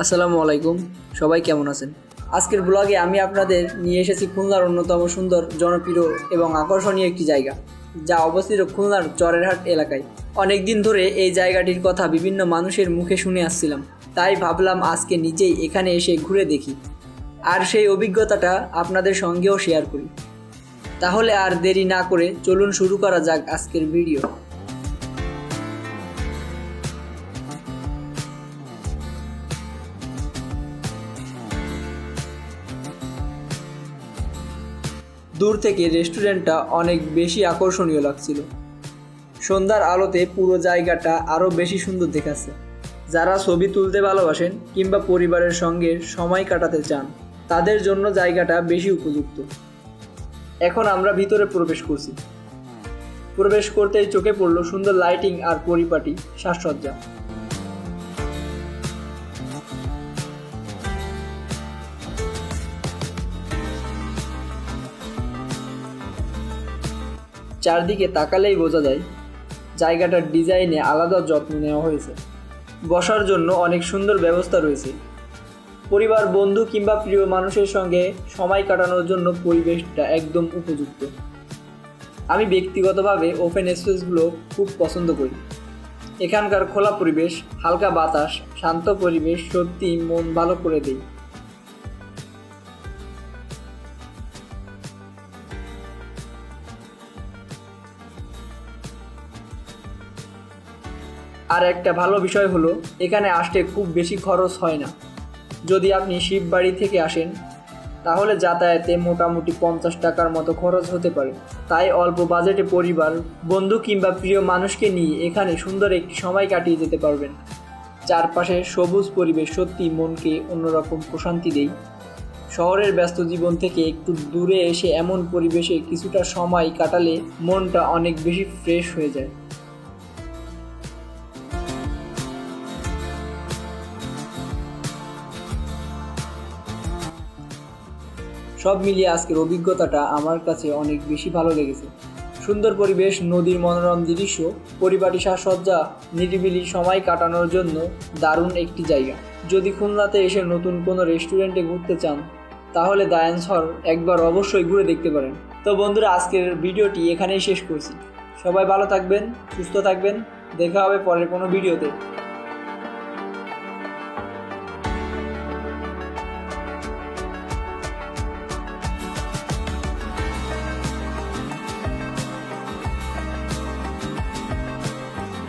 আসসালামু আলাইকুম, সবাই কেমন আছেন? আজকের ব্লগে আমি আপনাদের নিয়ে এসেছি খুলনার অন্যতম সুন্দর, জনপ্রিয় এবং আকর্ষণীয় একটি জায়গা, যা অবস্থিত খুলনার চরেরহাট এলাকায়। অনেক দিন ধরে এই জায়গাটির কথা বিভিন্ন মানুষের মুখে শুনে আসছিলাম, তাই ভাবলাম আজকে নিজেই এখানে এসে ঘুরে দেখি আর সেই অভিজ্ঞতাটা আপনাদের সঙ্গেও শেয়ার করি। তাহলে আর দেরি না করে চলুন শুরু করা যাক আজকের ভিডিও। দূর থেকে রেস্টুরেন্টটা অনেক বেশি আকর্ষণীয় লাগছিল। সন্ধ্যার আলোতে পুরো জায়গাটা আরও বেশি সুন্দর দেখাচ্ছে। যারা ছবি তুলতে ভালোবাসেন কিংবা পরিবারের সঙ্গে সময় কাটাতে চান, তাদের জন্য জায়গাটা বেশি উপযুক্ত। এখন আমরা ভিতরে প্রবেশ করছি। প্রবেশ করতেই চোখে পড়লো সুন্দর লাইটিং আর পরিপাটি সাজসজ্জা। চারদিকে তাকালেই বোঝা যায় জায়গাটার ডিজাইনে আলাদা যত্ন নেওয়া হয়েছে। বসার জন্য অনেক সুন্দর ব্যবস্থা রয়েছে। পরিবার, বন্ধু কিংবা প্রিয় মানুষের সঙ্গে সময় কাটানোর জন্য পরিবেশটা একদম উপযুক্ত। আমি ব্যক্তিগতভাবে ওপেন স্পেসগুলো খুব পছন্দ করি। এখানকার খোলা পরিবেশ, হালকা বাতাস, শান্ত পরিবেশ সত্যিই মন ভালো করে দেয়। আর একটা ভালো বিষয় হলো এখানে আসতে খুব বেশি খরচ হয় না। যদি আপনি শিববাড়ি থেকে আসেন তাহলে যাতায়াতে মোটামুটি 50 টাকার মতো খরচ হতে পারে। তাই অল্প বাজেটে পরিবার, বন্ধু কিংবা প্রিয় মানুষকে নিয়ে এখানে সুন্দর একটি সময় কাটিয়ে যেতে পারবেন। চারপাশে সবুজ পরিবেশ সত্যি মনকে অন্যরকম প্রশান্তি দেয়। শহরের ব্যস্ত জীবন থেকে একটু দূরে এসে এমন পরিবেশে কিছুটা সময় কাটালে মনটা অনেক বেশি ফ্রেশ হয়ে যায়। সব মিলিয়ে আজকের অভিজ্ঞতাটা আমার কাছে অনেক বেশি ভালো লেগেছে। সুন্দর পরিবেশ, নদীর মনোরম দৃশ্য, পরিপাটি সাজসজ্জা, নিরিবিলি সময় কাটানোর জন্য দারুণ একটি জায়গা। যদি খুলনাতে এসে নতুন কোনো রেস্টুরেন্টে ঘুরতে চান তাহলে দায়ানস হল একবার অবশ্যই ঘুরে দেখতে পারেন। তো বন্ধুরা, আজকের ভিডিওটি এখানেই শেষ করছি। সবাই ভালো থাকবেন, সুস্থ থাকবেন। দেখা হবে পরের কোনো ভিডিওতে।